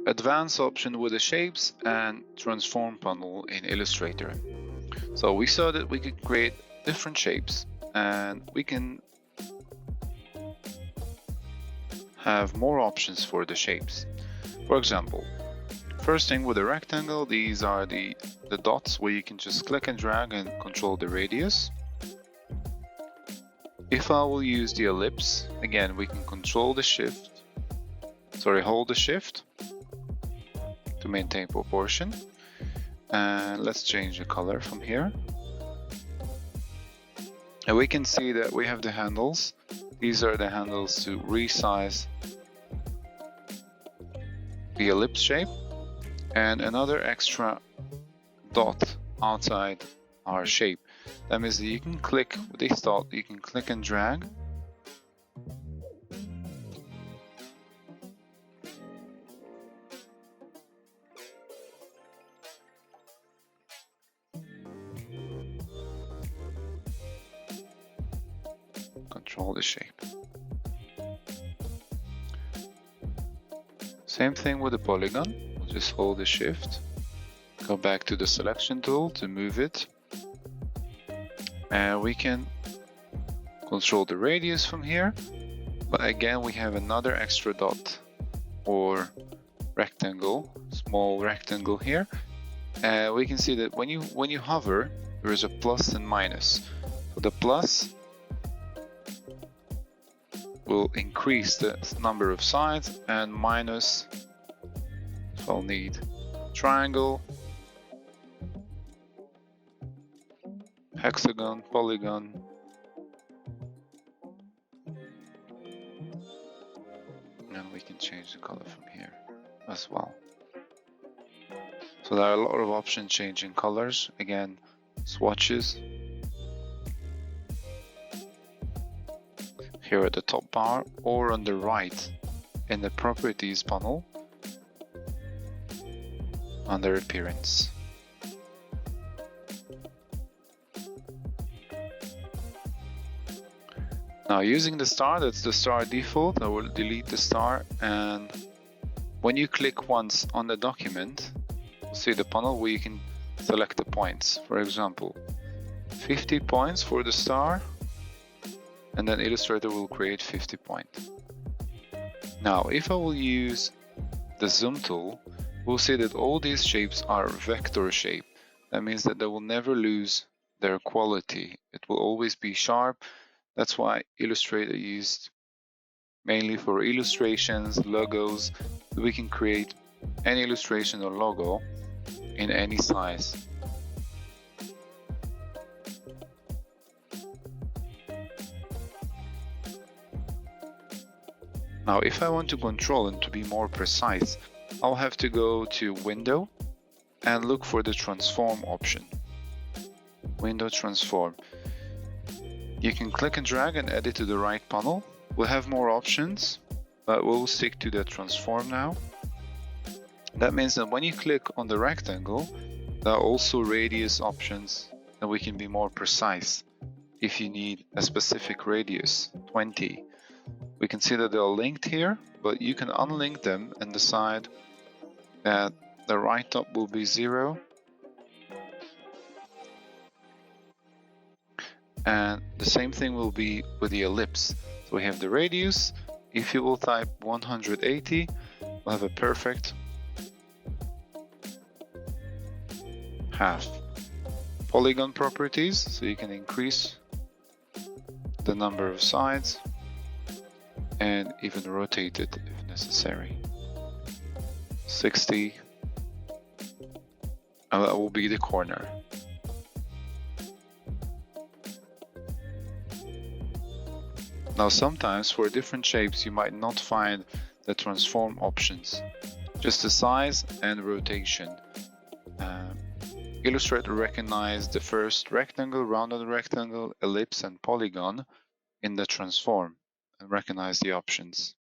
advanced option with the shapes and transform panel in Illustrator. So we saw that we could create different shapes and we can have more options for the shapes. For example, first thing with a rectangle, these are the dots where you can just click and drag and control the radius. If I will use the ellipse, again, we can hold the shift to maintain proportion. And let's change the color from here. And we can see that we have the handles. These are the handles to resize the ellipse shape, and another extra dot outside our shape. That means that you can click with this dot, you can click and drag. Control the shape. Same thing with the polygon. We'll just hold the shift, go back to the selection tool to move it. And we can control the radius from here. But again, we have another extra dot or rectangle, small rectangle here. We can see that when you hover, there is a plus and minus. So the plus will increase the number of sides, and minus, so I'll need triangle, hexagon, polygon, and we can change the color from here as well. So there are a lot of options changing colors. Again, swatches. Here at the top bar or on the right in the properties panel under appearance. Now using the star, that's the star default. I will delete the star, and when you click once on the document, you'll see the panel where you can select the points. For example, 50 points for the star, and then Illustrator will create 50 points. Now, if I will use the zoom tool, we'll see that all these shapes are vector shape. That means that they will never lose their quality. It will always be sharp. That's why Illustrator used mainly for illustrations, logos. We can create any illustration or logo in any size. Now, if I want to control and to be more precise, I'll have to go to Window and look for the Transform option. Window Transform. You can click and drag and add it to the right panel. We'll have more options, but we'll stick to the Transform now. That means that when you click on the rectangle, there are also radius options, and we can be more precise. If you need a specific radius, 20. We can see that they're linked here, but you can unlink them and decide that the right top will be 0 and the same thing will be with the ellipse. So we have the radius. If you will type 180, we'll have a perfect half. Polygon properties, so you can increase the number of sides and even rotate it if necessary. 60, and that will be the corner. Now sometimes for different shapes you might not find the transform options, just the size and rotation. Illustrator recognized the first rectangle, rounded rectangle, ellipse and polygon in the transform and recognize the options.